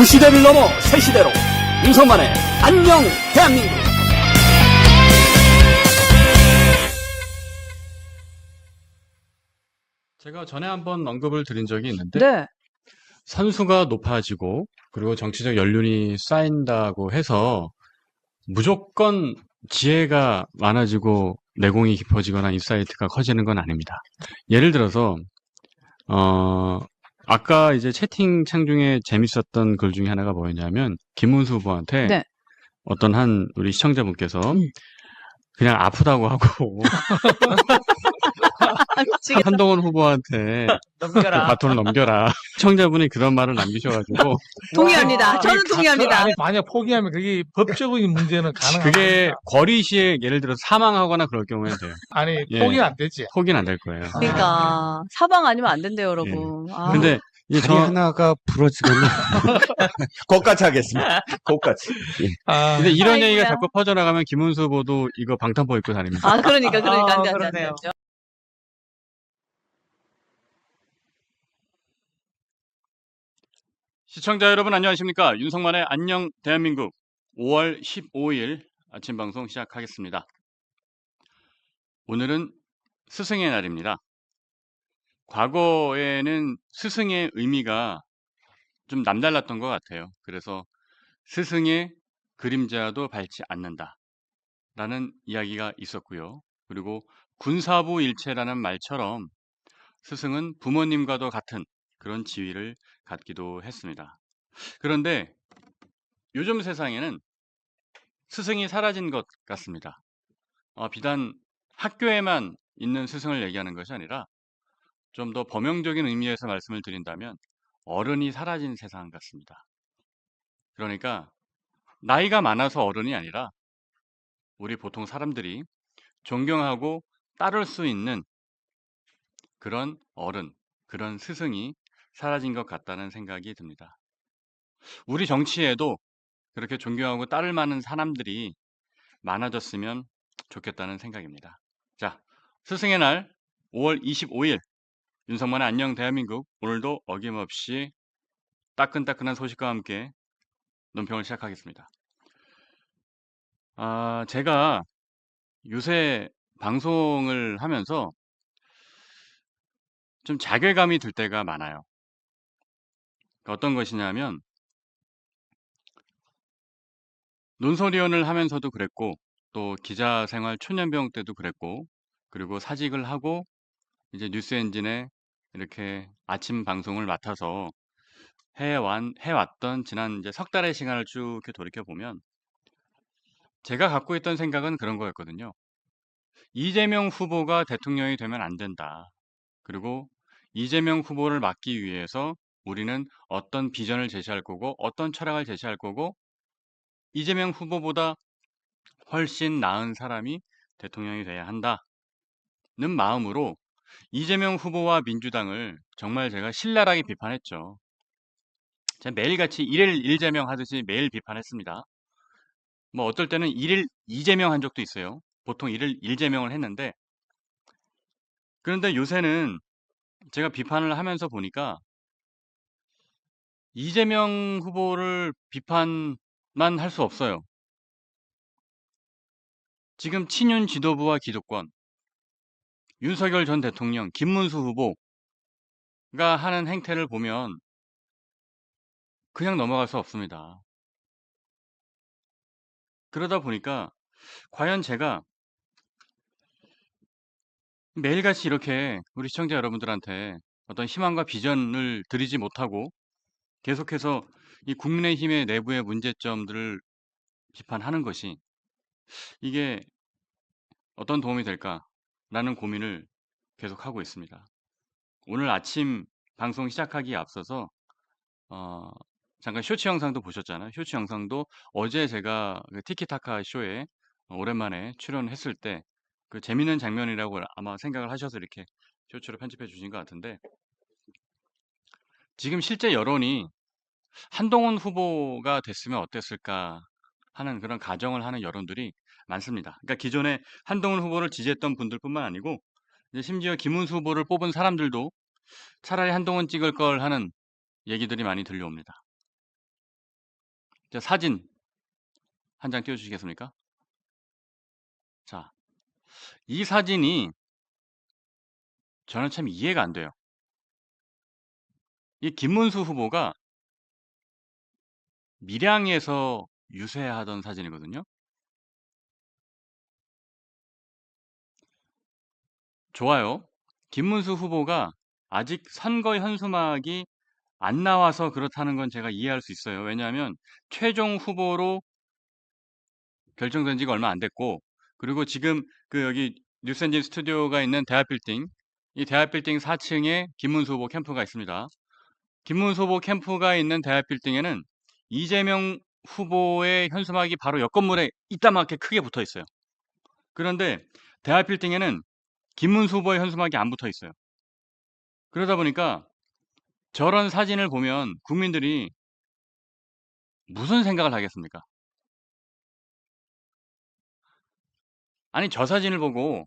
두 시대를 넘어 새 시대로 윤석만의 안녕 대한민국. 제가 전에 한번 언급을 드린 적이 있는데 네. 선수가 높아지고 그리고 정치적 연륜이 쌓인다고 해서 무조건 지혜가 많아지고 내공이 깊어지거나 인사이트가 커지는 건 아닙니다. 예를 들어서 아까 이제 채팅창 중에 재밌었던 글 중에 하나가 뭐였냐면 김문수 후보한테 네. 어떤 한 우리 시청자분께서 그냥 아프다고 하고 미치겠다. 한동훈 후보한테 넘겨라. 바톤을 넘겨라. 시청자분이 그런 말을 남기셔가지고 동의합니다. 와, 저는 동의합니다. 아니, 만약 포기하면 그게 법적인 문제는 가능합니다. 그게 거리시에 예를 들어 사망하거나 그럴 경우에는 돼요. 아니, 예. 포기는 안 되지. 포기는 안 될 거예요. 그러니까 사방 아니면 안 된대요, 여러분. 아, 근데 이제 다리 하나가 부러지거나 거기까지 하겠습니다. 거기까지. 아, 근데 이런 아이고야. 얘기가 자꾸 퍼져나가면 김문수 후보도 이거 방탄복 입고 다닙니다. 아, 그러니까 안 돼, 안 돼, 안 그렇네요. 돼. 시청자 여러분 안녕하십니까? 윤석만의 안녕 대한민국 5월 15일 아침 방송 시작하겠습니다. 오늘은 스승의 날입니다. 과거에는 스승의 의미가 좀 남달랐던 것 같아요. 그래서 스승의 그림자도 밟지 않는다 라는 이야기가 있었고요. 그리고 군사부 일체라는 말처럼 스승은 부모님과도 같은 그런 지위를 갖기도 했습니다. 그런데 요즘 세상에는 스승이 사라진 것 같습니다. 비단 학교에만 있는 스승을 얘기하는 것이 아니라 좀 더 범용적인 의미에서 말씀을 드린다면 어른이 사라진 세상 같습니다. 그러니까 나이가 많아서 어른이 아니라 우리 보통 사람들이 존경하고 따를 수 있는 그런 어른, 그런 스승이 사라진 것 같다는 생각이 듭니다. 우리 정치에도 그렇게 존경하고 따를 만한 사람들이 많아졌으면 좋겠다는 생각입니다. 자, 스승의 날 5월 25일 윤석만의 안녕 대한민국 오늘도 어김없이 따끈따끈한 소식과 함께 논평을 시작하겠습니다. 제가 요새 방송을 하면서 좀 자괴감이 들 때가 많아요. 어떤 것이냐면 논설위원을 하면서도 그랬고 또 기자 생활 초년병 때도 그랬고 그리고 사직을 하고 이제 뉴스엔진에 이렇게 아침 방송을 맡아서 해왔던 지난 이제 석 달의 시간을 쭉 이렇게 돌이켜 보면 제가 갖고 있던 생각은 그런 거였거든요. 이재명 후보가 대통령이 되면 안 된다. 그리고 이재명 후보를 막기 위해서 우리는 어떤 비전을 제시할 거고 어떤 철학을 제시할 거고 이재명 후보보다 훨씬 나은 사람이 대통령이 돼야 한다는 마음으로 이재명 후보와 민주당을 정말 제가 신랄하게 비판했죠. 제가 매일같이 일일 일제명 하듯이 매일 비판했습니다. 뭐 어떨 때는 일일 이재명 한 적도 있어요. 보통 일일 일제명을 했는데 그런데 요새는 제가 비판을 하면서 보니까 이재명 후보를 비판만 할 수 없어요. 지금 친윤 지도부와 기득권, 윤석열 전 대통령, 김문수 후보가 하는 행태를 보면 그냥 넘어갈 수 없습니다. 그러다 보니까 과연 제가 매일같이 이렇게 우리 시청자 여러분들한테 어떤 희망과 비전을 드리지 못하고 계속해서 이 국민의힘의 내부의 문제점들을 비판하는 것이 이게 어떤 도움이 될까라는 고민을 계속하고 있습니다. 오늘 아침 방송 시작하기에 앞서서 잠깐 쇼츠 영상도 보셨잖아요. 쇼츠 영상도 어제 제가 그 티키타카 쇼에 오랜만에 출연했을 때 그 재밌는 장면이라고 아마 생각을 하셔서 이렇게 쇼츠로 편집해 주신 것 같은데 지금 실제 여론이 한동훈 후보가 됐으면 어땠을까 하는 그런 가정을 하는 여론들이 많습니다. 그러니까 기존에 한동훈 후보를 지지했던 분들뿐만 아니고 이제 심지어 김문수 후보를 뽑은 사람들도 차라리 한동훈 찍을 걸 하는 얘기들이 많이 들려옵니다. 자, 사진 한 장 띄워주시겠습니까? 자, 이 사진이 저는 참 이해가 안 돼요. 이 김문수 후보가 밀양에서 유세하던 사진이거든요. 좋아요. 김문수 후보가 아직 선거 현수막이 안 나와서 그렇다는 건 제가 이해할 수 있어요. 왜냐하면 최종 후보로 결정된 지가 얼마 안 됐고, 그리고 지금 그 여기 뉴스엔진 스튜디오가 있는 대합빌딩, 이 대합빌딩 4층에 김문수 후보 캠프가 있습니다. 김문수 후보 캠프가 있는 대합빌딩에는 이재명 후보의 현수막이 바로 옆 건물에 이따만하게 크게 붙어 있어요. 그런데 대합빌딩에는 김문수 후보의 현수막이 안 붙어 있어요. 그러다 보니까 저런 사진을 보면 국민들이 무슨 생각을 하겠습니까? 아니, 저 사진을 보고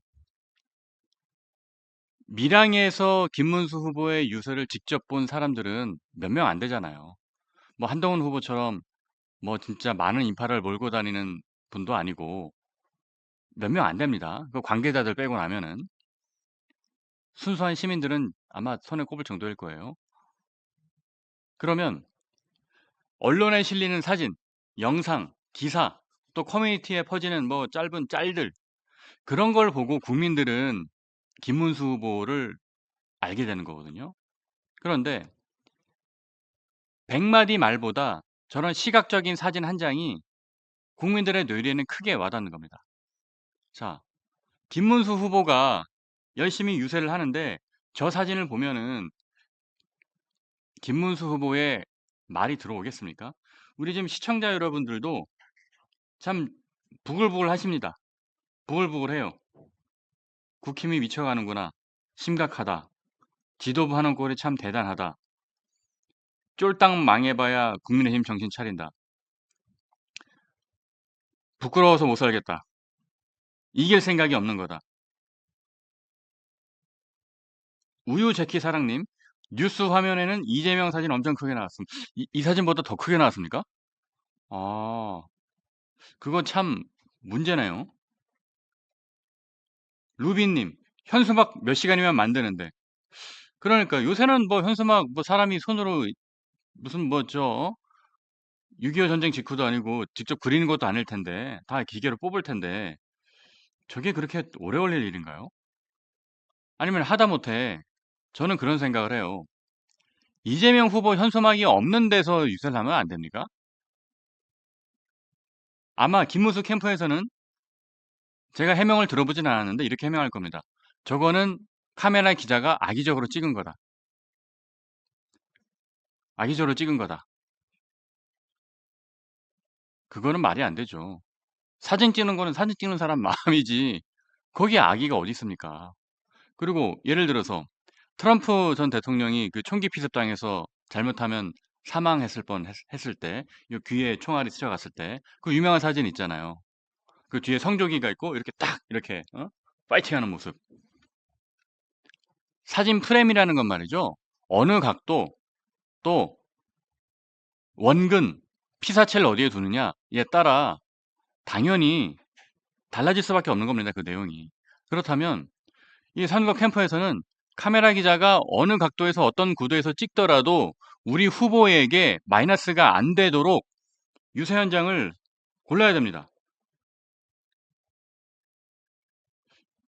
밀양에서 김문수 후보의 유세를 직접 본 사람들은 몇 명 안 되잖아요. 뭐 한동훈 후보처럼 뭐 진짜 많은 인파를 몰고 다니는 분도 아니고 몇 명 안 됩니다. 그 관계자들 빼고 나면은 순수한 시민들은 아마 손에 꼽을 정도일 거예요. 그러면 언론에 실리는 사진, 영상, 기사, 또 커뮤니티에 퍼지는 뭐 짧은 짤들, 그런 걸 보고 국민들은 김문수 후보를 알게 되는 거거든요. 그런데 100마디 말보다 저런 시각적인 사진 한 장이 국민들의 뇌리에는 크게 와닿는 겁니다. 자, 김문수 후보가 열심히 유세를 하는데 저 사진을 보면은 김문수 후보의 말이 들어오겠습니까? 우리 지금 시청자 여러분들도 참 부글부글 하십니다. 부글부글해요. 국힘이 미쳐가는구나. 심각하다. 지도부 하는 꼴이 참 대단하다. 쫄딱 망해봐야 국민의힘 정신 차린다. 부끄러워서 못 살겠다. 이길 생각이 없는 거다. 우유 제키 사랑님, 뉴스 화면에는 이재명 사진 엄청 크게 나왔습니다. 이 사진보다 더 크게 나왔습니까? 아, 그거 참 문제네요. 루비님, 현수막 몇 시간이면 만드는데. 그러니까 요새는 뭐 현수막 뭐 사람이 손으로 무슨 뭐죠? 6.25 전쟁 직후도 아니고 직접 그리는 것도 아닐 텐데 다 기계로 뽑을 텐데 저게 그렇게 오래 걸릴 일인가요? 아니면 하다못해 저는 그런 생각을 해요. 이재명 후보 현수막이 없는 데서 유세를 하면 안 됩니까? 아마 김문수 캠프에서는 제가 해명을 들어보진 않았는데 이렇게 해명할 겁니다. 저거는 카메라 기자가 악의적으로 찍은 거다. 악의적으로 찍은 거다. 그거는 말이 안 되죠. 사진 찍는 거는 사진 찍는 사람 마음이지 거기에 악의가 어디 있습니까? 그리고 예를 들어서 트럼프 전 대통령이 그 총기 피습당해서 잘못하면 사망했을 했을 때, 이 귀에 총알이 스쳐갔을 때, 그 유명한 사진 있잖아요. 그 뒤에 성조기가 있고 이렇게 딱 이렇게 파이팅하는 모습. 사진 프레임이라는 건 말이죠. 어느 각도 또 원근 피사체를 어디에 두느냐에 따라 당연히 달라질 수밖에 없는 겁니다. 그 내용이. 그렇다면 이 선거 캠프에서는 카메라 기자가 어느 각도에서 어떤 구도에서 찍더라도 우리 후보에게 마이너스가 안 되도록 유세 현장을 골라야 됩니다.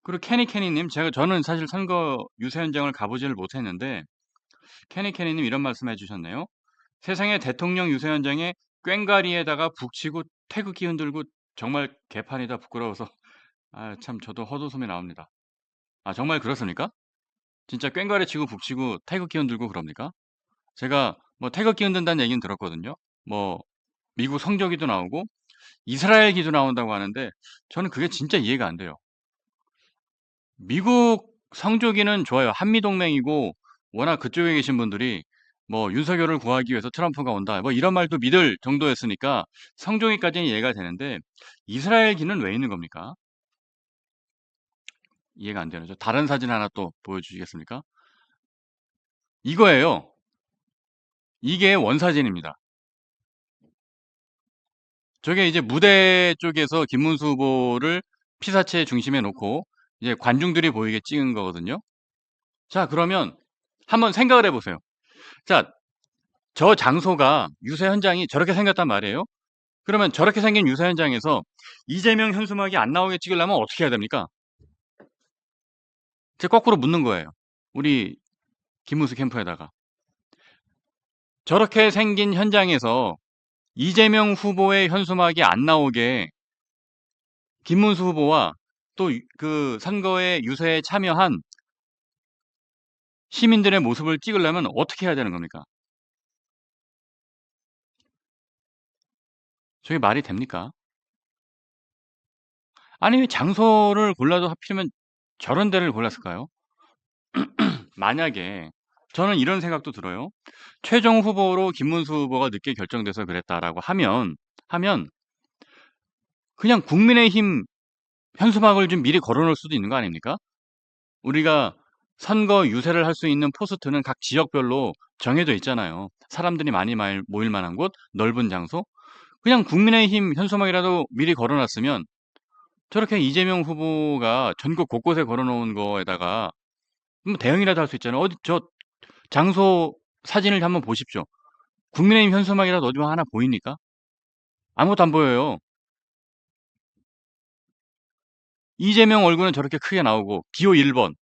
그리고 캐니캐니님, 저는 사실 선거 유세 현장을 가보지를 못했는데 캐니캐니님 이런 말씀 해주셨네요. 세상에 대통령 유세 현장에 꽹과리에다가 북치고 태극기 흔들고 정말 개판이다 부끄러워서 참 저도 헛웃음이 나옵니다. 정말 그렇습니까? 진짜 꽹과리 치고 북치고 태극기 흔들고 그럽니까? 제가 뭐 태극기 흔든다는 얘기는 들었거든요. 뭐 미국 성조기도 나오고 이스라엘 기도 나온다고 하는데 저는 그게 진짜 이해가 안 돼요. 미국 성조기는 좋아요. 한미동맹이고 워낙 그쪽에 계신 분들이 뭐 윤석열을 구하기 위해서 트럼프가 온다. 뭐 이런 말도 믿을 정도였으니까 성조기까지는 이해가 되는데 이스라엘 기는 왜 있는 겁니까? 이해가 안 되죠. 다른 사진 하나 또 보여주시겠습니까? 이거예요. 이게 원사진입니다. 저게 이제 무대 쪽에서 김문수 후보를 피사체 중심에 놓고 이제 관중들이 보이게 찍은 거거든요. 자, 그러면 한번 생각을 해보세요. 자, 저 장소가 유세 현장이 저렇게 생겼단 말이에요. 그러면 저렇게 생긴 유세 현장에서 이재명 현수막이 안 나오게 찍으려면 어떻게 해야 됩니까? 제가 거꾸로 묻는 거예요. 우리 김문수 캠프에다가. 저렇게 생긴 현장에서 이재명 후보의 현수막이 안 나오게 김문수 후보와 또 그 선거의 유세에 참여한 시민들의 모습을 찍으려면 어떻게 해야 되는 겁니까? 저게 말이 됩니까? 아니, 왜 장소를 골라도 하필이면 저런 데를 골랐을까요? 만약에 저는 이런 생각도 들어요. 최종 후보로 김문수 후보가 늦게 결정돼서 그랬다라고 하면 그냥 국민의힘 현수막을 좀 미리 걸어놓을 수도 있는 거 아닙니까? 우리가 선거 유세를 할 수 있는 포스트는 각 지역별로 정해져 있잖아요. 사람들이 많이 모일 만한 곳, 넓은 장소. 그냥 국민의힘 현수막이라도 미리 걸어놨으면 저렇게 이재명 후보가 전국 곳곳에 걸어놓은 거에다가 대응이라도 할 수 있잖아요. 어디 저 장소 사진을 한번 보십시오. 국민의힘 현수막이라도 어디 하나 보입니까? 아무것도 안 보여요. 이재명 얼굴은 저렇게 크게 나오고 기호 1번.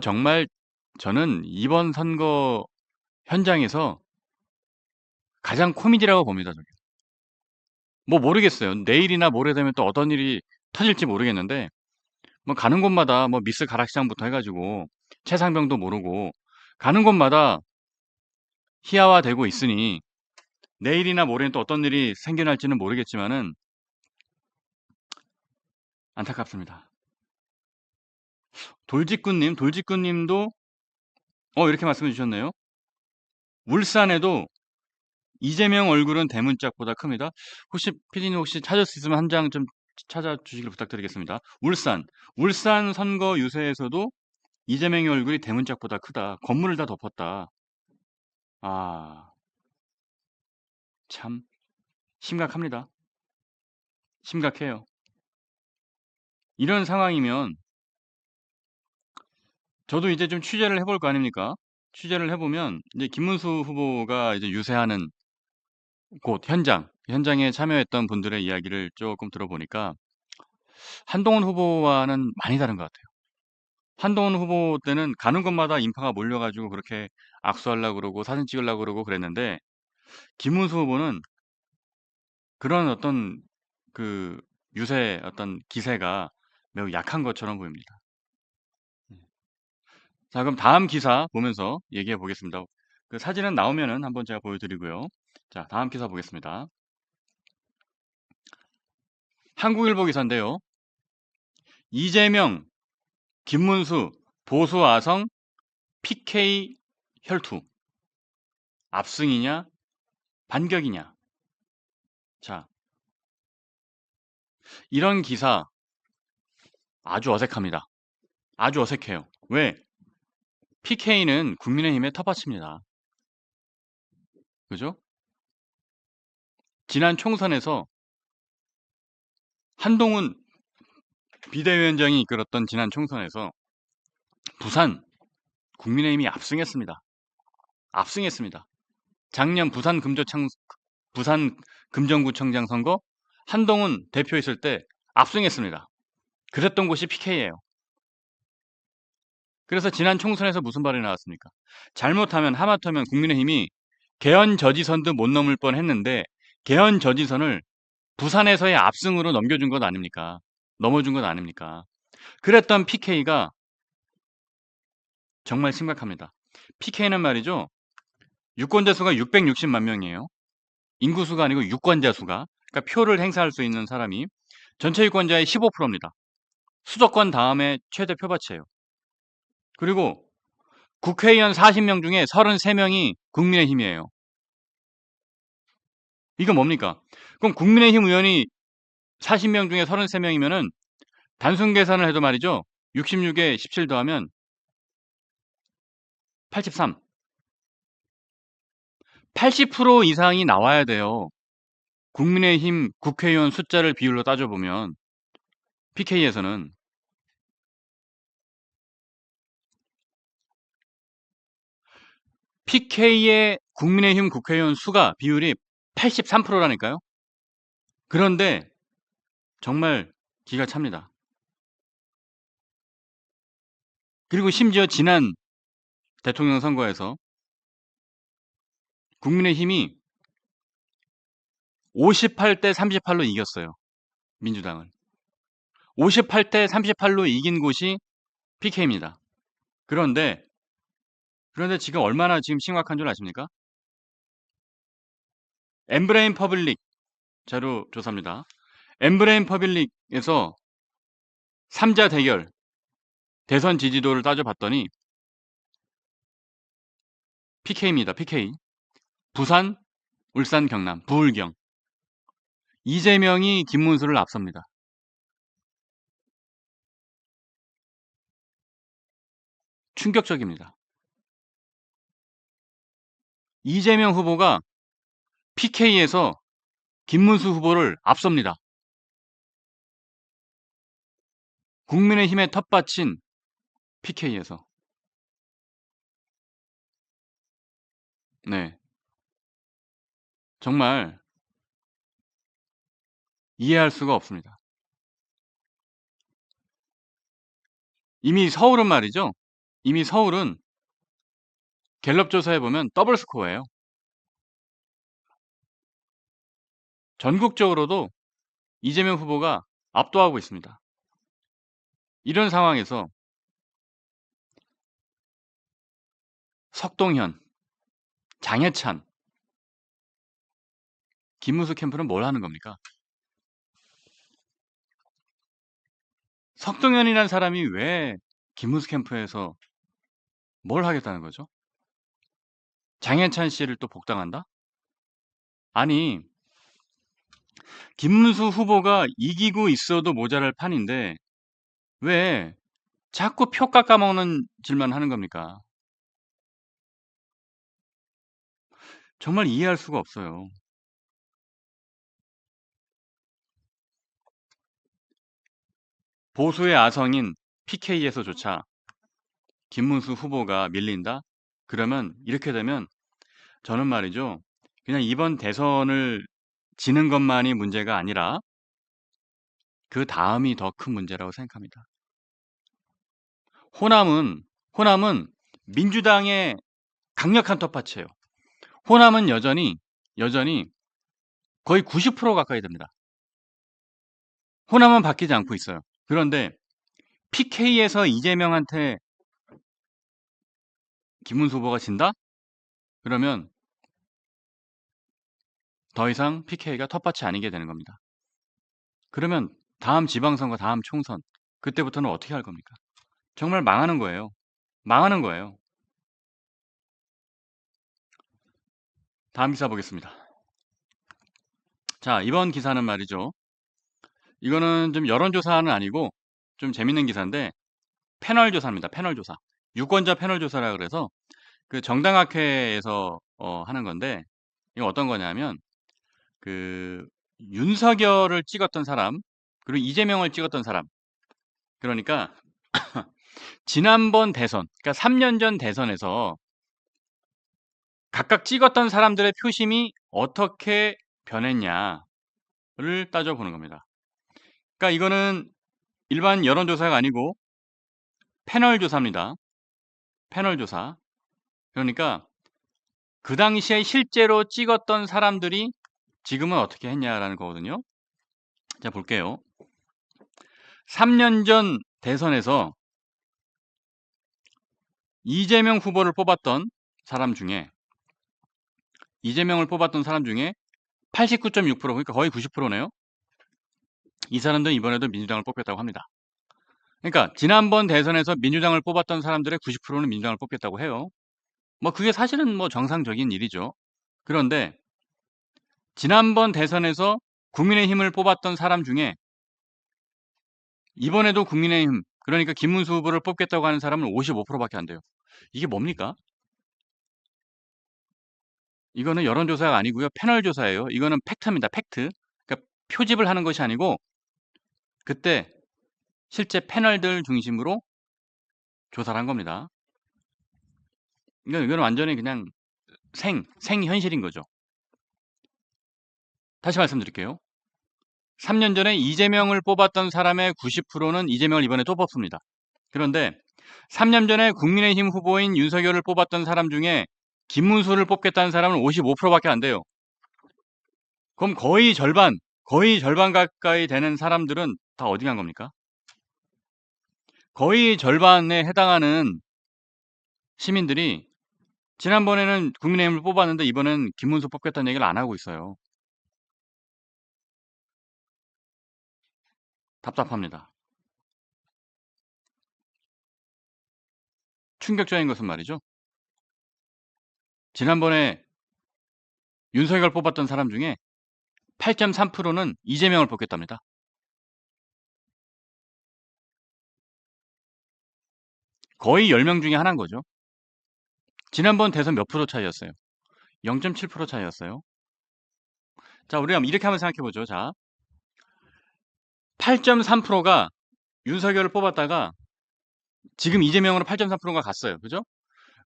정말 저는 이번 선거 현장에서 가장 코미디라고 봅니다. 저게. 뭐 모르겠어요. 내일이나 모레 되면 또 어떤 일이 터질지 모르겠는데 뭐 가는 곳마다 뭐 미스 가락시장부터 해가지고 최상병도 모르고 가는 곳마다 희화화되고 있으니 내일이나 모레는 또 어떤 일이 생겨날지는 모르겠지만은 안타깝습니다. 돌직구님도 이렇게 말씀해 주셨네요. 울산에도 이재명 얼굴은 대문짝보다 큽니다. 혹시 PD님 혹시 찾을 수 있으면 한 장 좀 찾아주시길 부탁드리겠습니다. 울산 선거 유세에서도 이재명의 얼굴이 대문짝보다 크다. 건물을 다 덮었다. 아, 참 심각합니다. 심각해요. 이런 상황이면 저도 이제 좀 취재를 해볼 거 아닙니까? 취재를 해보면 이제 김문수 후보가 이제 유세하는 곳 현장에 참여했던 분들의 이야기를 조금 들어보니까 한동훈 후보와는 많이 다른 것 같아요. 한동훈 후보 때는 가는 곳마다 인파가 몰려가지고 그렇게 악수하려고 그러고 사진 찍으려고 그러고 그랬는데 김문수 후보는 그런 어떤 그 유세 어떤 기세가 매우 약한 것처럼 보입니다. 자, 그럼 다음 기사 보면서 얘기해 보겠습니다. 그 사진은 나오면은 한번 제가 보여드리고요. 자, 다음 기사 보겠습니다. 한국일보 기사인데요. 이재명, 김문수, 보수 아성, PK 혈투. 압승이냐, 반격이냐. 자, 이런 기사 아주 어색합니다. 아주 어색해요. 왜? PK는 국민의힘의 텃밭입니다. 그죠? 지난 총선에서 한동훈 비대위원장이 이끌었던 지난 총선에서 부산 국민의힘이 압승했습니다. 작년 부산 금정구청장 선거 한동훈 대표 있을 때 압승했습니다. 그랬던 곳이 PK예요. 그래서 지난 총선에서 무슨 발언이 나왔습니까? 잘못하면 하마터면 국민의힘이 개헌 저지선도 못 넘을 뻔했는데 개헌 저지선을 부산에서의 압승으로 넘겨준 것 아닙니까? 넘어준 것 아닙니까? 그랬던 PK가 정말 심각합니다. PK는 말이죠. 유권자 수가 660만 명이에요. 인구수가 아니고 유권자 수가. 그러니까 표를 행사할 수 있는 사람이 전체 유권자의 15%입니다. 수도권 다음에 최대 표밭이에요. 그리고 국회의원 40명 중에 33명이 국민의힘이에요. 이거 뭡니까? 그럼 국민의힘 의원이 40명 중에 33명이면은 단순 계산을 해도 말이죠. 66에 17 더하면 83. 80% 이상이 나와야 돼요. 국민의힘 국회의원 숫자를 비율로 따져보면 PK에서는 PK의 국민의힘 국회의원 수가 비율이 83%라니까요. 그런데 정말 기가 찹니다. 그리고 심지어 지난 대통령 선거에서 국민의힘이 58대 38로 이겼어요. 민주당을. 58대 38로 이긴 곳이 PK입니다. 그런데 지금 얼마나 지금 심각한 줄 아십니까? 엠브레인 퍼블릭 자료 조사입니다. 엠브레인 퍼블릭에서 3자 대결 대선 지지도를 따져봤더니 PK입니다. PK. 부산, 울산, 경남, 부울경. 이재명이 김문수를 앞섭니다. 충격적입니다. 이재명 후보가 PK에서 김문수 후보를 앞섭니다. 국민의힘의 텃밭인 PK에서. 네. 정말 이해할 수가 없습니다. 이미 서울은 말이죠. 이미 서울은 갤럽 조사해 보면 더블 스코어예요. 전국적으로도 이재명 후보가 압도하고 있습니다. 이런 상황에서 석동현, 장해찬, 김문수 캠프는 뭘 하는 겁니까? 석동현이라는 사람이 왜 김문수 캠프에서 뭘 하겠다는 거죠? 장해찬 씨를 또 복당한다? 아니, 김문수 후보가 이기고 있어도 모자랄 판인데 왜 자꾸 표 깎아먹는 질만 하는 겁니까? 정말 이해할 수가 없어요. 보수의 아성인 PK에서조차 김문수 후보가 밀린다? 그러면 이렇게 되면 저는 말이죠. 그냥 이번 대선을 지는 것만이 문제가 아니라 그 다음이 더 큰 문제라고 생각합니다. 호남은 민주당의 강력한 텃밭이에요. 호남은 여전히 거의 90% 가까이 됩니다. 호남은 바뀌지 않고 있어요. 그런데 PK에서 이재명한테 김문수 후보가 진다? 그러면 더 이상 PK가 텃밭이 아니게 되는 겁니다. 그러면 다음 지방선거, 다음 총선, 그때부터는 어떻게 할 겁니까? 정말 망하는 거예요. 망하는 거예요. 다음 기사 보겠습니다. 자, 이번 기사는 말이죠. 이거는 좀 여론조사는 아니고 좀 재밌는 기사인데 패널 조사입니다. 패널 조사. 유권자 패널 조사라 그래서 그 정당학회에서 하는 건데 이거 어떤 거냐면 그 윤석열을 찍었던 사람 그리고 이재명을 찍었던 사람 그러니까 지난번 대선 그러니까 3년 전 대선에서 각각 찍었던 사람들의 표심이 어떻게 변했냐를 따져보는 겁니다. 그러니까 이거는 일반 여론조사가 아니고 패널 조사입니다. 패널 조사. 그러니까 그 당시에 실제로 찍었던 사람들이 지금은 어떻게 했냐라는 거거든요. 자, 볼게요. 3년 전 대선에서 이재명 후보를 뽑았던 사람 중에 이재명을 뽑았던 사람 중에 89.6% 그러니까 거의 90%네요. 이 사람들은 이번에도 민주당을 뽑겠다고 합니다. 그러니까 지난번 대선에서 민주당을 뽑았던 사람들의 90%는 민주당을 뽑겠다고 해요. 뭐 그게 사실은 뭐 정상적인 일이죠. 그런데 지난번 대선에서 국민의힘을 뽑았던 사람 중에 이번에도 국민의힘 그러니까 김문수 후보를 뽑겠다고 하는 사람은 55%밖에 안 돼요. 이게 뭡니까? 이거는 여론조사가 아니고요. 패널 조사예요. 이거는 팩트입니다. 팩트. 그러니까 표집을 하는 것이 아니고 그때 실제 패널들 중심으로 조사를 한 겁니다. 이건 완전히 그냥 생현실인 거죠. 다시 말씀드릴게요. 3년 전에 이재명을 뽑았던 사람의 90%는 이재명을 이번에 또 뽑습니다. 그런데 3년 전에 국민의힘 후보인 윤석열을 뽑았던 사람 중에 김문수를 뽑겠다는 사람은 55%밖에 안 돼요. 그럼 거의 절반 가까이 되는 사람들은 다 어디 간 겁니까? 거의 절반에 해당하는 시민들이 지난번에는 국민의힘을 뽑았는데 이번엔 김문수 뽑겠다는 얘기를 안 하고 있어요. 답답합니다. 충격적인 것은 말이죠. 지난번에 윤석열 뽑았던 사람 중에 8.3%는 이재명을 뽑겠답니다. 거의 10명 중에 하나인 거죠. 지난번 대선 몇 프로 차이였어요? 0.7% 차이였어요. 자, 우리가 이렇게 한번 생각해보죠. 자, 8.3%가 윤석열을 뽑았다가 지금 이재명으로 8.3%가 갔어요. 그죠?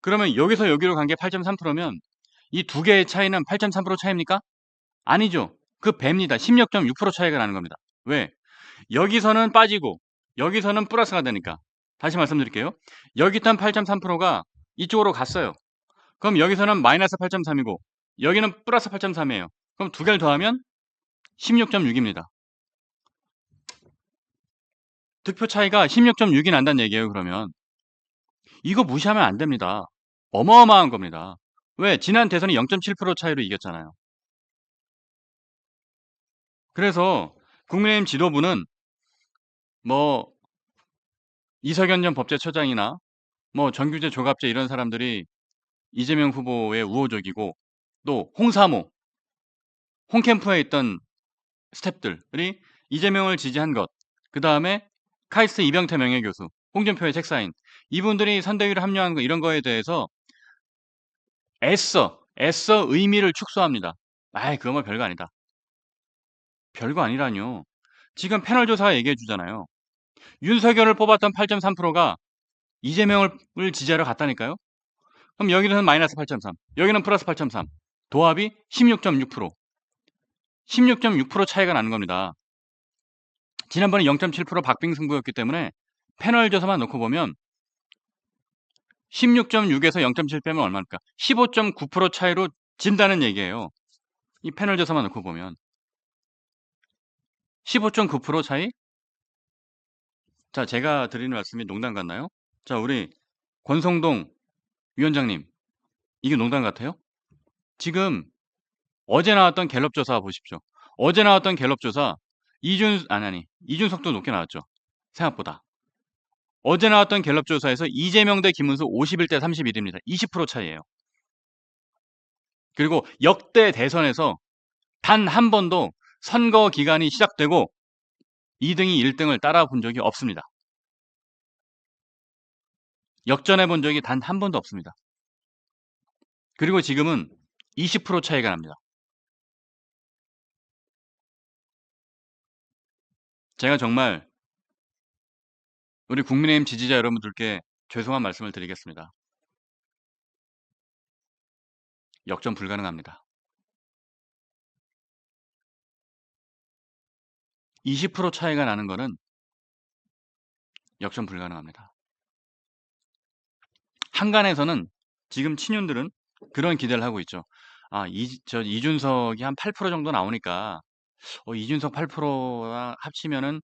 그러면 여기서 여기로 간 게 8.3%면 이 두 개의 차이는 8.3% 차이입니까? 아니죠. 그 배입니다. 16.6% 차이가 나는 겁니다. 왜? 여기서는 빠지고 여기서는 플러스가 되니까. 다시 말씀드릴게요. 여기 있던 8.3%가 이쪽으로 갔어요. 그럼 여기서는 마이너스 8.3이고 여기는 플러스 8.3이에요. 그럼 두 개를 더하면 16.6입니다. 득표 차이가 16.6이 난다는 얘기예요. 그러면 이거 무시하면 안 됩니다. 어마어마한 겁니다. 왜? 지난 대선이 0.7% 차이로 이겼잖아요. 그래서 국민의힘 지도부는 뭐 이석연 전 법제처장이나 뭐 정규제 조갑제 이런 사람들이 이재명 후보의 우호적이고 또 홍사모 홍캠프에 있던 스탭들이 이재명을 지지한 것, 그 다음에 카이스트 이병태 명예교수, 홍준표의 책사인 이분들이 선대위를 합류한 거 이런 거에 대해서 애써 의미를 축소합니다. 아이 그거 뭐 별거 아니다. 별거 아니라뇨. 지금 패널 조사가 얘기해 주잖아요. 윤석열을 뽑았던 8.3%가 이재명을 지지하러 갔다니까요. 그럼 여기는 마이너스 8.3, 여기는 플러스 8.3, 도합이 16.6%. 16.6% 차이가 나는 겁니다. 지난번에 0.7% 박빙승부였기 때문에 패널 조사만 놓고 보면 16.6에서 0.7 빼면 얼마입니까? 15.9% 차이로 진다는 얘기예요. 이 패널 조사만 놓고 보면 15.9% 차이? 자, 제가 드리는 말씀이 농담 같나요? 자, 우리 권성동 위원장님, 이게 농담 같아요? 지금 어제 나왔던 갤럽 조사 보십시오. 어제 나왔던 갤럽 조사 이준석도 높게 나왔죠. 생각보다. 어제 나왔던 갤럽 조사에서 이재명 대 김문수 51대 31입니다. 20% 차이예요. 그리고 역대 대선에서 단 한 번도 선거 기간이 시작되고 2등이 1등을 따라 본 적이 없습니다. 역전해 본 적이 단 한 번도 없습니다. 그리고 지금은 20% 차이가 납니다. 제가 정말 우리 국민의힘 지지자 여러분들께 죄송한 말씀을 드리겠습니다. 역전 불가능합니다. 20% 차이가 나는 거는 역전 불가능합니다. 한간에서는 지금 친윤들은 그런 기대를 하고 있죠. 아, 이준석이 한 8% 정도 나오니까 이준석 8%랑 합치면은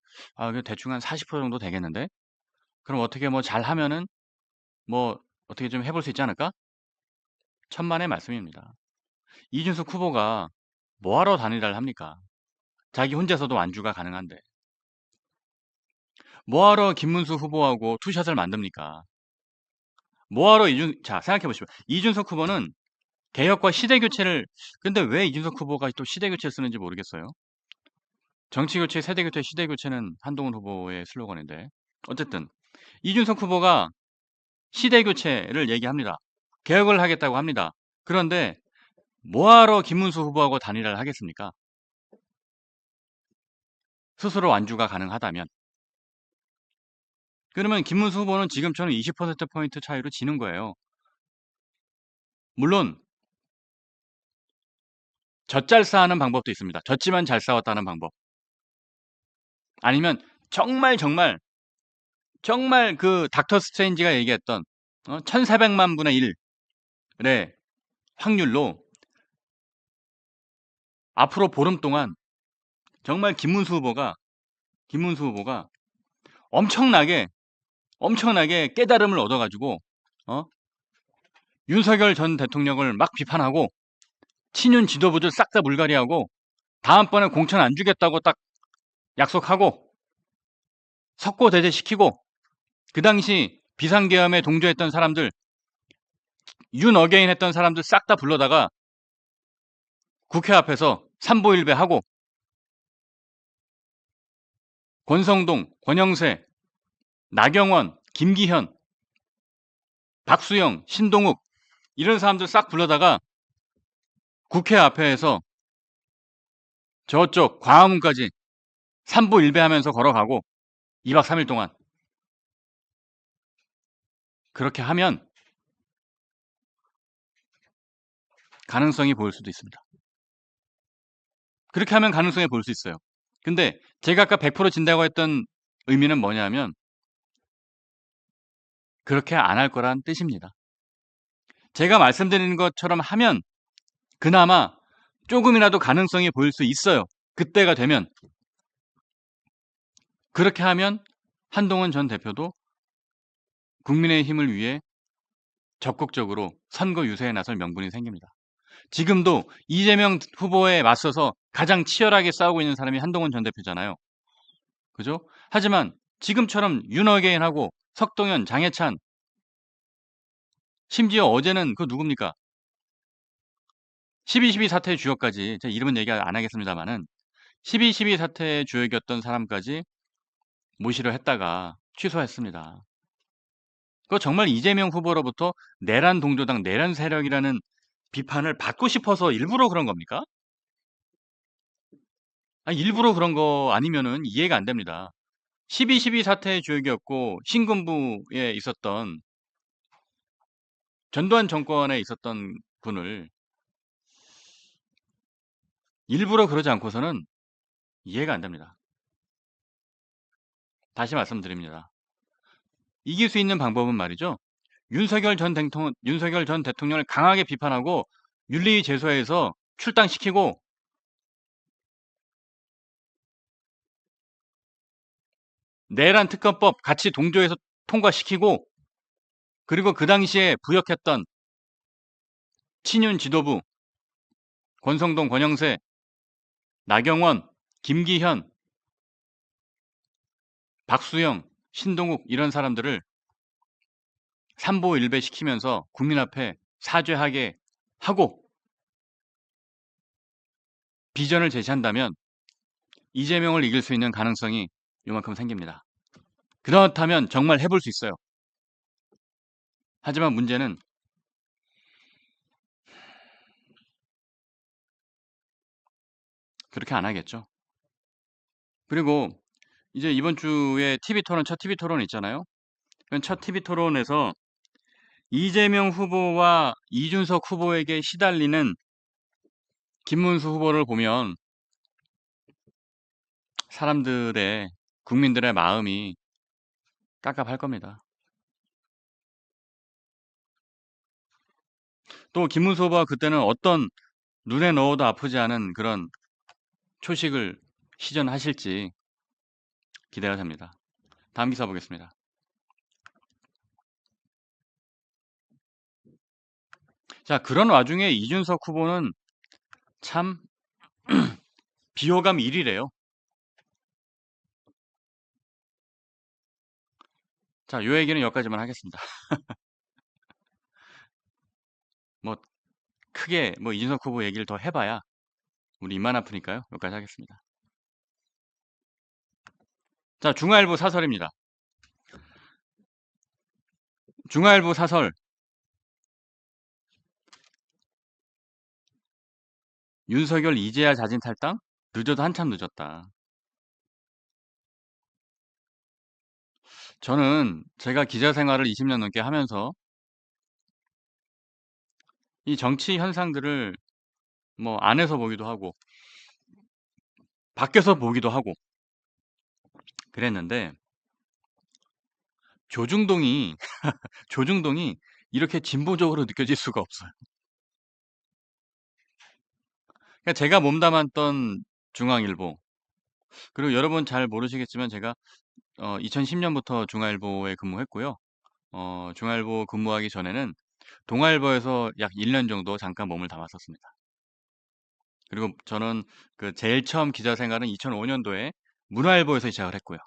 대충 한 40% 정도 되겠는데? 그럼 어떻게 뭐 잘하면은 뭐 어떻게 좀 해볼 수 있지 않을까? 천만의 말씀입니다. 이준석 후보가 뭐하러 단일화를 합니까? 자기 혼자서도 완주가 가능한데. 뭐하러 김문수 후보하고 투샷을 만듭니까? 뭐하러 자, 생각해보시면. 이준석 후보는 개혁과 시대교체를, 근데 왜 이준석 후보가 또 시대교체를 쓰는지 모르겠어요. 정치교체, 세대교체, 시대교체는 한동훈 후보의 슬로건인데. 어쨌든, 이준석 후보가 시대교체를 얘기합니다. 개혁을 하겠다고 합니다. 그런데 뭐하러 김문수 후보하고 단일화를 하겠습니까? 스스로 완주가 가능하다면. 그러면 김문수 후보는 지금처럼 20%포인트 차이로 지는 거예요. 물론 젖잘 싸하는 방법도 있습니다. 졌지만 잘 싸웠다는 방법. 아니면 정말 그 닥터 스트레인지가 얘기했던 1400만 분의 1의 확률로 앞으로 보름 동안 정말 김문수 후보가 엄청나게 깨달음을 얻어가지고 윤석열 전 대통령을 막 비판하고 친윤 지도부들 싹 다 물갈이하고 다음번에 공천 안 주겠다고 딱 약속하고 석고대죄시키고 그 당시 비상계엄에 동조했던 사람들 윤어게인 했던 사람들 싹 다 불러다가 국회 앞에서 삼보일배하고 권성동, 권영세, 나경원, 김기현, 박수영, 신동욱 이런 사람들 싹 불러다가 국회 앞에서 저쪽 광화문까지 삼보일배하면서 걸어가고 2박 3일 동안 그렇게 하면 가능성이 보일 수도 있습니다. 그렇게 하면 가능성이 보일 수 있어요. 근데 제가 아까 100% 진다고 했던 의미는 뭐냐면 그렇게 안 할 거란 뜻입니다. 제가 말씀드리는 것처럼 하면 그나마 조금이라도 가능성이 보일 수 있어요. 그때가 되면. 그렇게 하면 한동훈 전 대표도 국민의힘을 위해 적극적으로 선거 유세에 나설 명분이 생깁니다. 지금도 이재명 후보에 맞서서 가장 치열하게 싸우고 있는 사람이 한동훈 전 대표잖아요. 그죠? 하지만 지금처럼 윤어게인하고 석동현, 장해찬 심지어 어제는 그 누굽니까? 12.12 사태의 주역까지 제가 이름은 얘기 안 하겠습니다만은 12.12 사태의 주역이었던 사람까지 모시려 했다가 취소했습니다. 그거 정말 이재명 후보로부터 내란 동조당, 내란 세력이라는 비판을 받고 싶어서 일부러 그런 겁니까? 일부러 그런 거 아니면은 이해가 안 됩니다. 12.12 사태의 주역이었고 신군부에 있었던 전두환 정권에 있었던 분을 일부러 그러지 않고서는 이해가 안 됩니다. 다시 말씀드립니다. 이길 수 있는 방법은 말이죠. 윤석열 전 대통령을 강하게 비판하고 윤리제소에서 출당시키고 내란 특검법 같이 동조해서 통과시키고 그리고 그 당시에 부역했던 친윤 지도부 권성동, 권영세, 나경원, 김기현, 박수영, 신동욱 이런 사람들을 삼보일배 시키면서 국민 앞에 사죄하게 하고 비전을 제시한다면 이재명을 이길 수 있는 가능성이 요만큼 생깁니다. 그렇다면 정말 해볼 수 있어요. 하지만 문제는 그렇게 안 하겠죠. 그리고 이제 이번 주에 첫 TV 토론 있잖아요. 첫 TV 토론에서 이재명 후보와 이준석 후보에게 시달리는 김문수 후보를 보면 국민들의 마음이 깝깝할 겁니다. 또 김문수 후보가 그때는 어떤 눈에 넣어도 아프지 않은 그런 초식을 시전하실지 기대가 됩니다. 다음 기사 보겠습니다. 자, 그런 와중에 이준석 후보는 참 비호감 1위래요. 자, 요 얘기는 여기까지만 하겠습니다. 크게 이준석 후보 얘기를 더 해봐야 우리 입만 아프니까요. 여기까지 하겠습니다. 자, 중앙일보 사설입니다. 중앙일보 사설. 윤석열 이제야 자진 탈당? 늦어도 한참 늦었다. 저는 제가 기자 생활을 20년 넘게 하면서 이 정치 현상들을 뭐 안에서 보기도 하고 밖에서 보기도 하고 그랬는데 조중동이 조중동이 이렇게 진보적으로 느껴질 수가 없어요. 그러니까 제가 몸담았던 중앙일보, 그리고 여러분 잘 모르시겠지만 제가 2010년부터 중앙일보에 근무했고요. 중앙일보 근무하기 전에는 동아일보에서 약 1년 정도 잠깐 몸을 담았었습니다. 그리고 저는 그 제일 처음 기자 생활은 2005년도에 문화일보에서 시작을 했고요.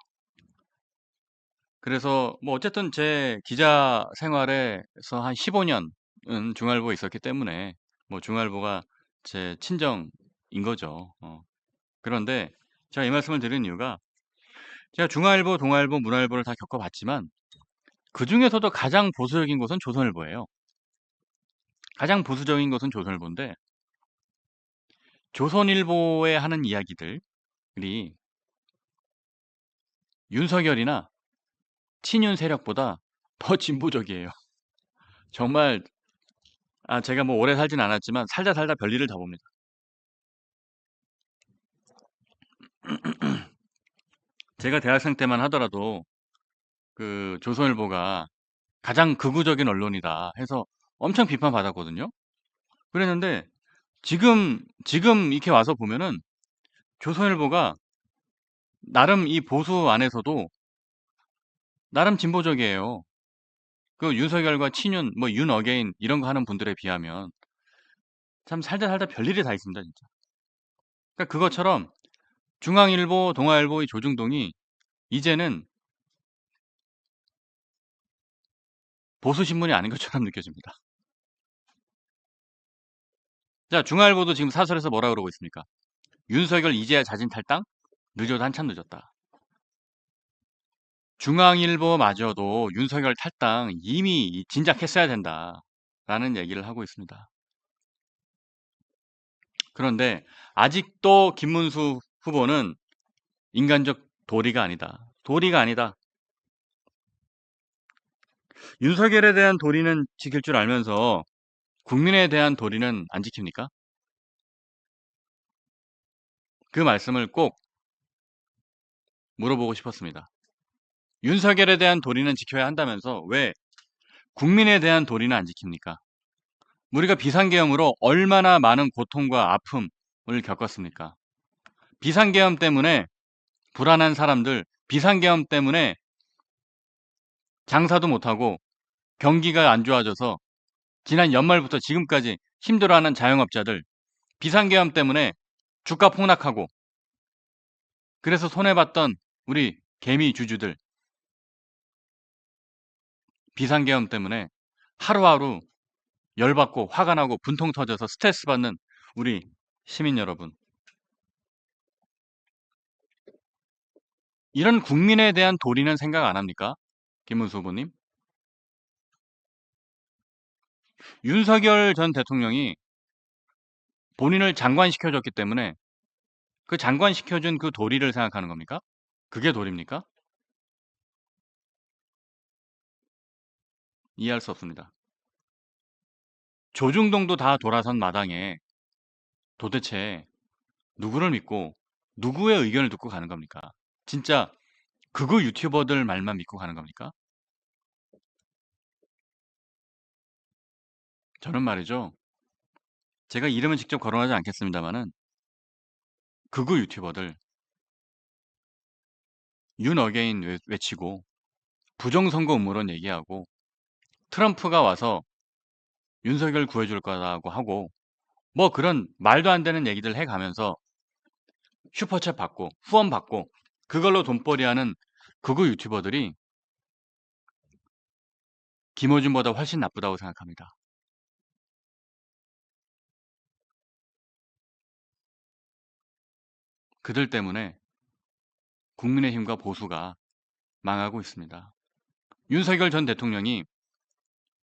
그래서 뭐 어쨌든 제 기자 생활에서 한 15년은 중앙일보에 있었기 때문에 뭐 중앙일보가 제 친정인 거죠. 그런데 제가 이 말씀을 드린 이유가 제가 중앙일보, 동아일보, 문화일보를 다 겪어봤지만 그 중에서도 가장 보수적인 곳은 조선일보예요. 가장 보수적인 것은 조선일보인데 조선일보에 하는 이야기들이 윤석열이나 친윤 세력보다 더 진보적이에요. 정말 제가 뭐 오래 살진 않았지만 살다 살다 별일을 다 봅니다. 제가 대학생 때만 하더라도 그 조선일보가 가장 극우적인 언론이다 해서 엄청 비판받았거든요. 그랬는데 지금 이렇게 와서 보면은 조선일보가 나름 이 보수 안에서도 나름 진보적이에요. 그 윤석열과 친윤, 뭐 윤어게인 이런 거 하는 분들에 비하면 참 살다 살다 별일이 다 있습니다, 진짜. 그러니까 그것처럼 중앙일보, 동아일보 이 조중동이 이제는 보수 신문이 아닌 것처럼 느껴집니다. 자, 중앙일보도 지금 사설에서 뭐라 그러고 있습니까? 윤석열 이제야 자진 탈당? 늦어도 한참 늦었다. 중앙일보마저도 윤석열 탈당 이미 진작했어야 된다라는 얘기를 하고 있습니다. 그런데 아직도 김문수 후보는 인간적 도리가 아니다. 도리가 아니다. 윤석열에 대한 도리는 지킬 줄 알면서 국민에 대한 도리는 안 지킵니까? 그 말씀을 꼭 물어보고 싶었습니다. 윤석열에 대한 도리는 지켜야 한다면서 왜 국민에 대한 도리는 안 지킵니까? 우리가 비상계엄으로 얼마나 많은 고통과 아픔을 겪었습니까? 비상계엄 때문에 불안한 사람들, 비상계엄 때문에 장사도 못하고 경기가 안 좋아져서 지난 연말부터 지금까지 힘들어하는 자영업자들, 비상계엄 때문에 주가 폭락하고 그래서 손해봤던 우리 개미 주주들, 비상계엄 때문에 하루하루 열받고 화가 나고 분통 터져서 스트레스 받는 우리 시민 여러분. 이런 국민에 대한 도리는 생각 안 합니까? 김문수 후보님. 윤석열 전 대통령이 본인을 장관시켜줬기 때문에 그 장관시켜준 그 도리를 생각하는 겁니까? 그게 도리입니까? 이해할 수 없습니다. 조중동도 다 돌아선 마당에 도대체 누구를 믿고 누구의 의견을 듣고 가는 겁니까? 진짜 극우 유튜버들 말만 믿고 가는 겁니까? 저는 말이죠. 제가 이름은 직접 거론하지 않겠습니다만은 극우 유튜버들 윤어게인 외치고 부정선거 음모론 얘기하고 트럼프가 와서 윤석열 구해줄 거라고 하고 뭐 그런 말도 안 되는 얘기들 해가면서 슈퍼챗 받고 후원 받고 그걸로 돈벌이하는 극우 유튜버들이 김어준보다 훨씬 나쁘다고 생각합니다. 그들 때문에 국민의힘과 보수가 망하고 있습니다. 윤석열 전 대통령이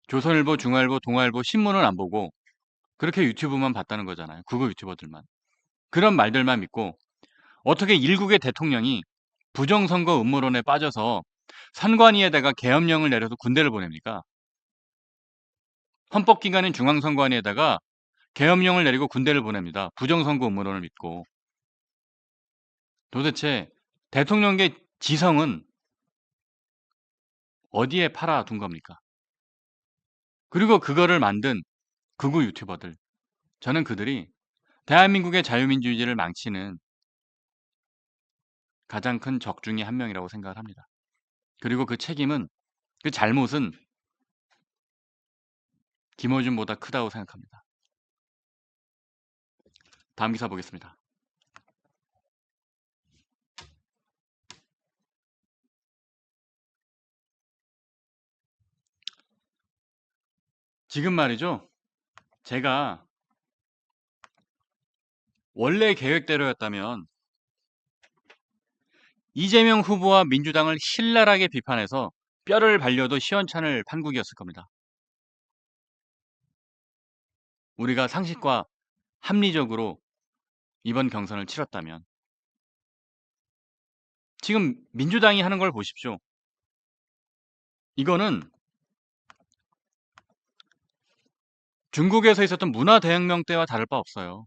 조선일보, 중앙일보, 동아일보 신문을 안 보고 그렇게 유튜브만 봤다는 거잖아요. 극우 유튜버들만. 그런 말들만 믿고 어떻게 일국의 대통령이 부정선거 음모론에 빠져서 선관위에다가 계엄령을 내려서 군대를 보냅니까? 헌법기관인 중앙선관위에다가 계엄령을 내리고 군대를 보냅니다. 부정선거 음모론을 믿고. 도대체 대통령의 지성은 어디에 팔아둔 겁니까? 그리고 그거를 만든 극우 유튜버들. 저는 그들이 대한민국의 자유민주주의를 망치는 가장 큰 적 중에 한 명이라고 생각을 합니다. 그리고 그 책임은, 그 잘못은 김어준보다 크다고 생각합니다. 다음 기사 보겠습니다. 지금 말이죠. 제가 원래 계획대로였다면 이재명 후보와 민주당을 신랄하게 비판해서 뼈를 발려도 시원찮을 판국이었을 겁니다. 우리가 상식과 합리적으로 이번 경선을 치렀다면. 지금 민주당이 하는 걸 보십시오. 이거는 중국에서 있었던 문화대혁명 때와 다를 바 없어요.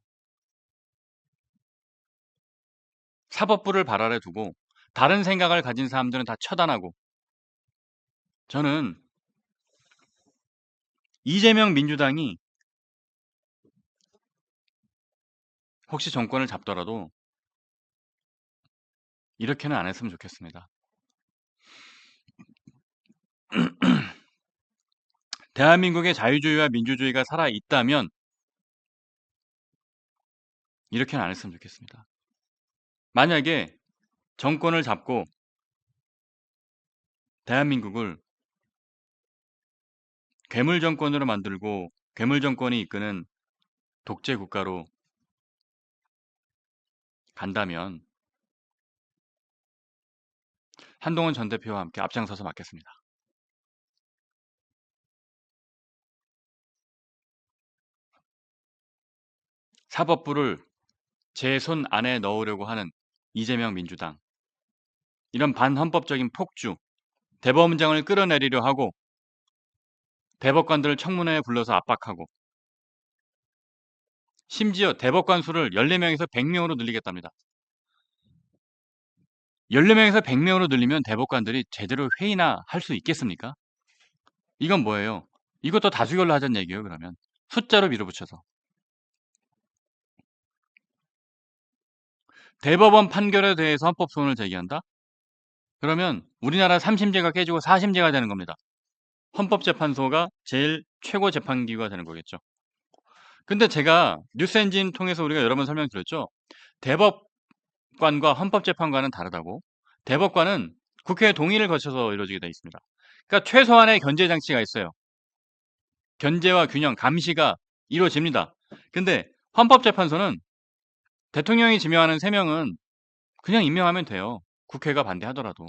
사법부를 발 아래 두고 다른 생각을 가진 사람들은 다 처단하고, 저는 이재명 민주당이 혹시 정권을 잡더라도 이렇게는 안 했으면 좋겠습니다. 대한민국의 자유주의와 민주주의가 살아있다면 이렇게는 안 했으면 좋겠습니다. 만약에 정권을 잡고 대한민국을 괴물 정권으로 만들고 괴물 정권이 이끄는 독재 국가로 간다면 한동훈 전 대표와 함께 앞장서서 맡겠습니다. 사법부를 제 손 안에 넣으려고 하는 이재명 민주당, 이런 반헌법적인 폭주, 대법원장을 끌어내리려 하고 대법관들을 청문회에 불러서 압박하고, 심지어 대법관 수를 14명에서 100명으로 늘리겠답니다. 14명에서 100명으로 늘리면 대법관들이 제대로 회의나 할 수 있겠습니까? 이건 뭐예요? 이것도 다수결로 하자는 얘기예요, 그러면. 숫자로 밀어붙여서. 대법원 판결에 대해서 헌법소원을 제기한다? 그러면 우리나라 3심제가 깨지고 4심제가 되는 겁니다. 헌법재판소가 제일 최고 재판기구가 되는 거겠죠. 근데 제가 뉴스엔진 통해서 우리가 여러 번 설명드렸죠. 대법관과 헌법재판관은 다르다고. 대법관은 국회의 동의를 거쳐서 이루어지게 되어 있습니다. 그러니까 최소한의 견제 장치가 있어요. 견제와 균형, 감시가 이루어집니다. 근데 헌법재판소는 대통령이 지명하는 3명은 그냥 임명하면 돼요. 국회가 반대하더라도.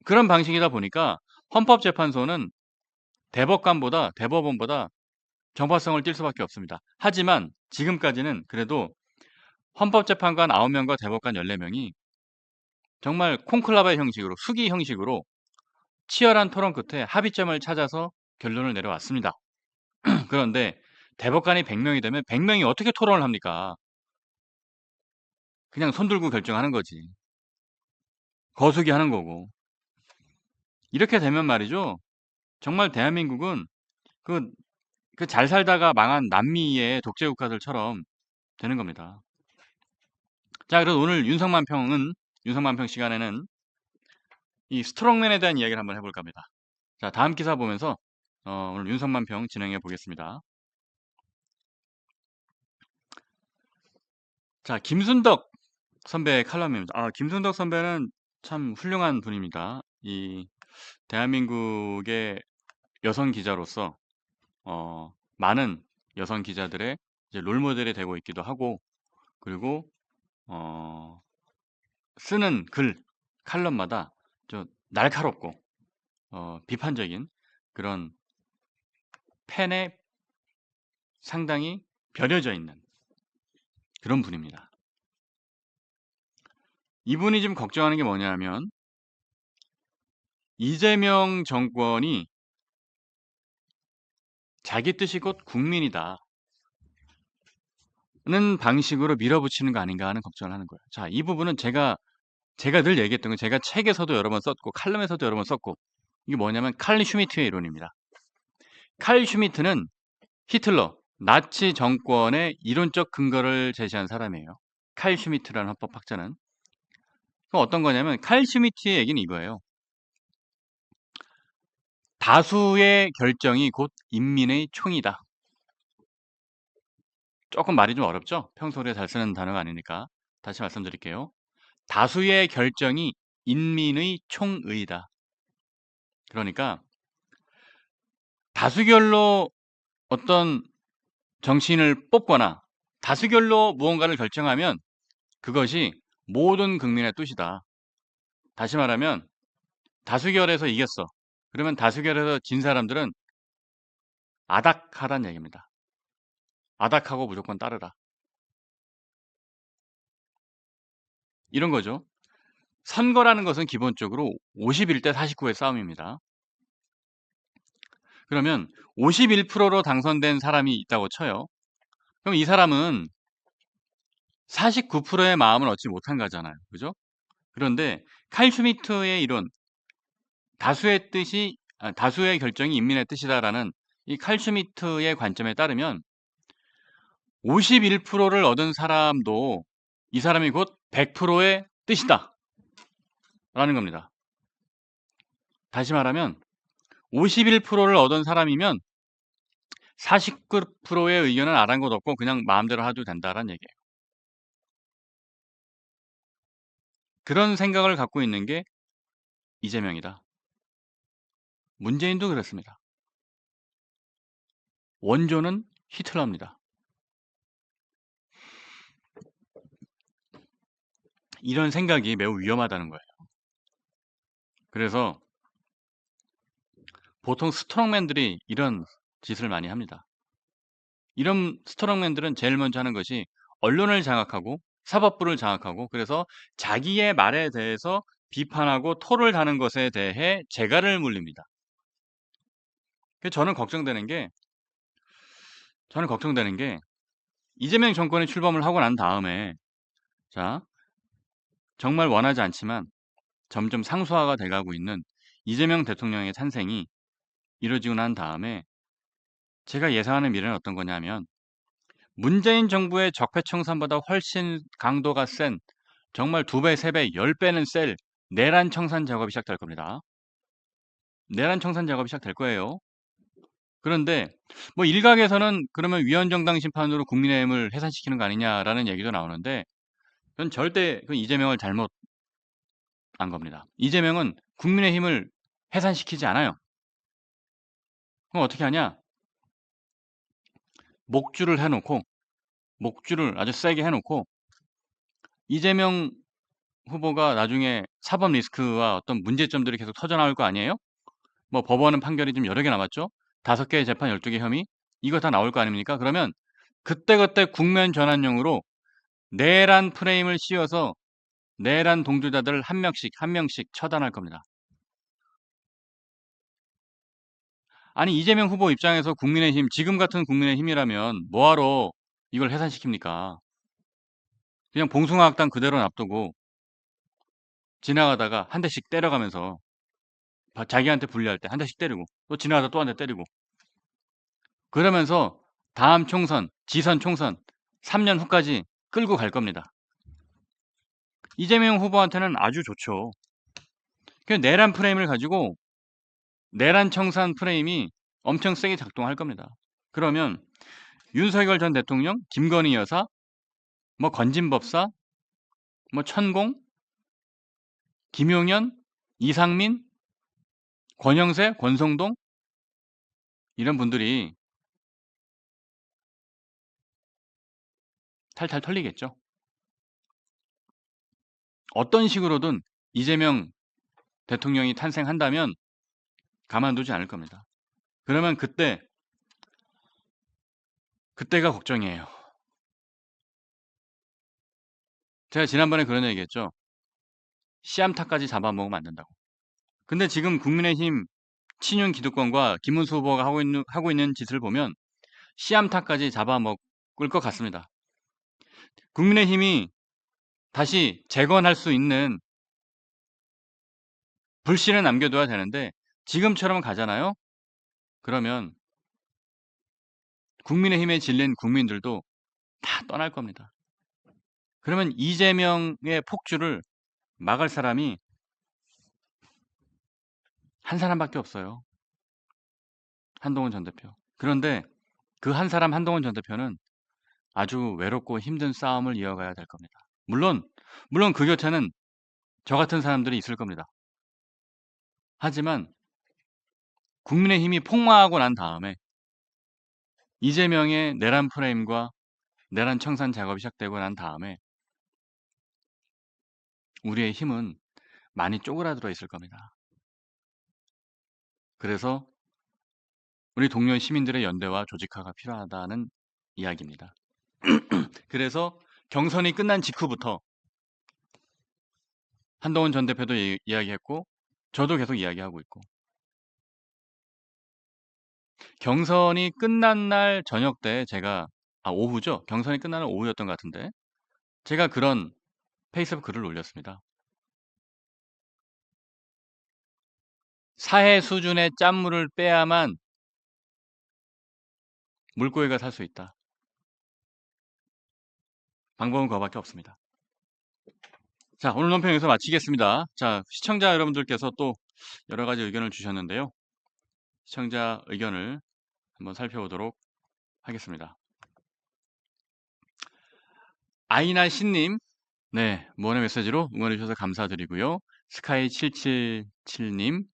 그런 방식이다 보니까 헌법재판소는 대법관보다, 대법원보다 정파성을 띌 수밖에 없습니다. 하지만 지금까지는 그래도 헌법재판관 9명과 대법관 14명이 정말 콘클라베 형식으로, 수기 형식으로 치열한 토론 끝에 합의점을 찾아서 결론을 내려왔습니다. 그런데 대법관이 100명이 되면 100명이 어떻게 토론을 합니까? 그냥 손 들고 결정하는 거지. 거수기 하는 거고. 이렇게 되면 말이죠. 정말 대한민국은 그 잘 살다가 망한 남미의 독재 국가들처럼 되는 겁니다. 자, 그래서 오늘 윤석만평 시간에는 이 스트롱맨에 대한 이야기를 한번 해볼까 합니다. 자, 다음 기사 보면서 오늘 윤석만평 진행해 보겠습니다. 자, 김순덕 선배의 칼럼입니다. 김순덕 선배는 참 훌륭한 분입니다. 이 대한민국의 여성 기자로서 많은 여성 기자들의 이제 롤모델이 되고 있기도 하고, 그리고 쓰는 글, 칼럼마다 좀 날카롭고 비판적인 그런 펜에 상당히 벼려져 있는 그런 분입니다. 이분이 지금 걱정하는 게 뭐냐면 이재명 정권이 자기 뜻이 곧 국민이다 는 방식으로 밀어붙이는 거 아닌가 하는 걱정을 하는 거예요. 자, 이 부분은 제가 늘 얘기했던 거, 제가 책에서도 여러 번 썼고 칼럼에서도 여러 번 썼고, 이게 뭐냐면 칼 슈미트의 이론입니다. 칼 슈미트는 히틀러, 나치 정권의 이론적 근거를 제시한 사람이에요. 칼 슈미트라는 헌법학자는. 그럼 어떤 거냐면 칼 슈미트의 얘기는 이거예요. 다수의 결정이 곧 인민의 총이다. 조금 말이 좀 어렵죠? 평소에 잘 쓰는 단어가 아니니까 다시 말씀드릴게요. 다수의 결정이 인민의 총의다. 그러니까 다수결로 어떤 정치인을 뽑거나 다수결로 무언가를 결정하면 그것이 모든 국민의 뜻이다. 다시 말하면 다수결에서 이겼어. 그러면 다수결에서 진 사람들은 아닥하다는 얘기입니다. 아닥하고 무조건 따르라. 이런 거죠. 선거라는 것은 기본적으로 51대 49의 싸움입니다. 그러면 51%로 당선된 사람이 있다고 쳐요. 그럼 이 사람은 49%의 마음을 얻지 못한 거잖아요. 그죠? 그런데 칼 슈미트의 이론, 다수의 결정이 인민의 뜻이다라는 이 칼 슈미트의 관점에 따르면 51%를 얻은 사람도 이 사람이 곧 100%의 뜻이다 라는 겁니다. 다시 말하면 51%를 얻은 사람이면 49%의 의견은 아랑곳 없고 그냥 마음대로 해도 된다라는 얘기예요. 그런 생각을 갖고 있는 게 이재명이다. 문재인도 그렇습니다. 원조는 히틀러입니다. 이런 생각이 매우 위험하다는 거예요. 그래서 보통 스트롱맨들이 이런 짓을 많이 합니다. 이런 스트롱맨들은 제일 먼저 하는 것이 언론을 장악하고 사법부를 장악하고 그래서 자기의 말에 대해서 비판하고 토를 다는 것에 대해 재갈을 물립니다. 그래서 저는 걱정되는 게 이재명 정권이 출범을 하고 난 다음에 자 정말 원하지 않지만 점점 상수화가 돼가고 있는 이재명 대통령의 탄생이 이루어지고 난 다음에 제가 예상하는 미래는 어떤 거냐면 문재인 정부의 적폐청산보다 훨씬 강도가 센 정말 2배, 3배, 10배는 셀 내란 청산 작업이 시작될 겁니다. 내란 청산 작업이 시작될 거예요. 그런데 뭐 일각에서는 그러면 위헌정당 심판으로 국민의힘을 해산시키는 거 아니냐라는 얘기도 나오는데 그건 절대 이재명을 잘못 안 겁니다. 이재명은 국민의힘을 해산시키지 않아요. 그럼 어떻게 하냐? 목줄을 아주 세게 해놓고 이재명 후보가 나중에 사법 리스크와 어떤 문제점들이 계속 터져나올 거 아니에요? 뭐 법원은 판결이 좀 여러 개 남았죠? 5개의 재판 12개 혐의 이거 다 나올 거 아닙니까? 그러면 그때그때 국면 전환용으로 내란 프레임을 씌워서 내란 동조자들을 한 명씩 처단할 겁니다. 아니 이재명 후보 입장에서 국민의힘 지금 같은 국민의힘이라면 뭐하러 이걸 해산시킵니까? 그냥 봉숭아학당 그대로 놔두고 지나가다가 한 대씩 때려가면서 자기한테 불리할 때 한 대씩 때리고 또 지나가다 또 한 대 때리고 그러면서 다음 총선, 지선 총선 3년 후까지 끌고 갈 겁니다. 이재명 후보한테는 아주 좋죠. 그 내란 프레임을 가지고 내란 청산 프레임이 엄청 세게 작동할 겁니다. 그러면 윤석열 전 대통령, 김건희 여사, 뭐 건진법사, 뭐 천공, 김용현, 이상민, 권영세, 권성동 이런 분들이 탈탈 털리겠죠. 어떤 식으로든 이재명 대통령이 탄생한다면 가만두지 않을 겁니다. 그러면 그때 그때가 걱정이에요. 제가 지난번에 그런 얘기했죠. 씨암탉까지 잡아먹으면 안 된다고. 근데 지금 국민의힘 친윤 기득권과 김문수 후보가 하고 있는 짓을 보면 씨암탉까지 잡아먹을 것 같습니다. 국민의힘이 다시 재건할 수 있는 불씨는 남겨둬야 되는데 지금처럼 가잖아요. 그러면 국민의힘에 질린 국민들도 다 떠날 겁니다. 그러면 이재명의 폭주를 막을 사람이 한 사람밖에 없어요. 한동훈 전 대표. 그런데 그 한 사람 한동훈 전 대표는 아주 외롭고 힘든 싸움을 이어가야 될 겁니다. 물론 그 곁에는 저 같은 사람들이 있을 겁니다. 하지만 국민의힘이 폭망하고 난 다음에 이재명의 내란 프레임과 내란 청산 작업이 시작되고 난 다음에 우리의 힘은 많이 쪼그라들어 있을 겁니다. 그래서 우리 동료 시민들의 연대와 조직화가 필요하다는 이야기입니다. 그래서 경선이 끝난 직후부터 한동훈 전 대표도 이야기했고 저도 계속 이야기하고 있고 경선이 끝난 날 저녁 때 제가 오후죠. 경선이 끝난 날 오후였던 것 같은데 제가 그런 페이스북 글을 올렸습니다. 사해 수준의 짠물을 빼야만 물고기가 살 수 있다. 방법은 그거밖에 없습니다. 자, 오늘 논평 여기서 마치겠습니다. 자, 시청자 여러분들께서 또 여러 가지 의견을 주셨는데요. 시청자 의견을 한번 살펴보도록 하겠습니다. 아이나 신님, 네, 무언의 메시지로 응원해 주셔서 감사드리고요. 스카이777님,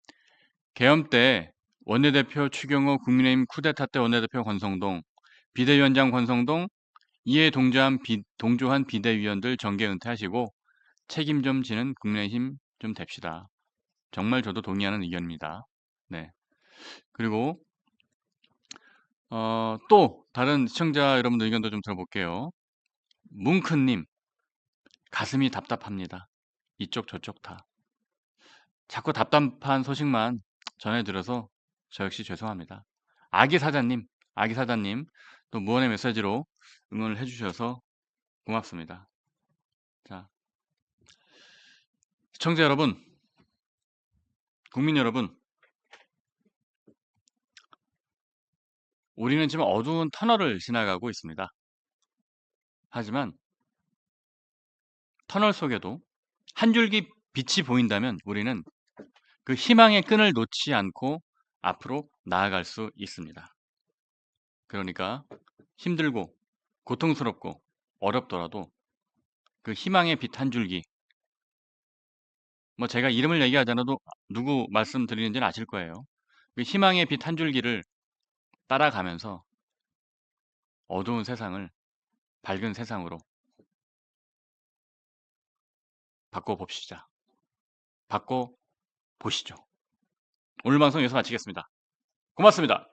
계엄 때 원내대표 추경호, 국민의힘 쿠데타 때 원내대표 권성동, 비대위원장 권성동, 이에 동조한 비대위원들 정계 은퇴하시고 책임 좀 지는 국민의힘 좀 됩시다. 정말 저도 동의하는 의견입니다. 네. 그리고 또 다른 시청자 여러분들 의견도 좀 들어볼게요. 뭉크님, 가슴이 답답합니다. 이쪽 저쪽 다. 자꾸 답답한 소식만 전해드려서 저 역시 죄송합니다. 아기사자님 또 무언의 메시지로 응원을 해주셔서 고맙습니다. 자, 시청자 여러분, 국민 여러분, 우리는 지금 어두운 터널을 지나가고 있습니다. 하지만 터널 속에도 한 줄기 빛이 보인다면 우리는 그 희망의 끈을 놓지 않고 앞으로 나아갈 수 있습니다. 그러니까 힘들고 고통스럽고 어렵더라도 그 희망의 빛 한 줄기, 뭐 제가 이름을 얘기하지 않아도 누구 말씀드리는지는 아실 거예요. 그 희망의 빛 한 줄기를 따라가면서 어두운 세상을 밝은 세상으로 바꿔봅시다. 바꿔보시죠. 오늘 방송 여기서 마치겠습니다. 고맙습니다.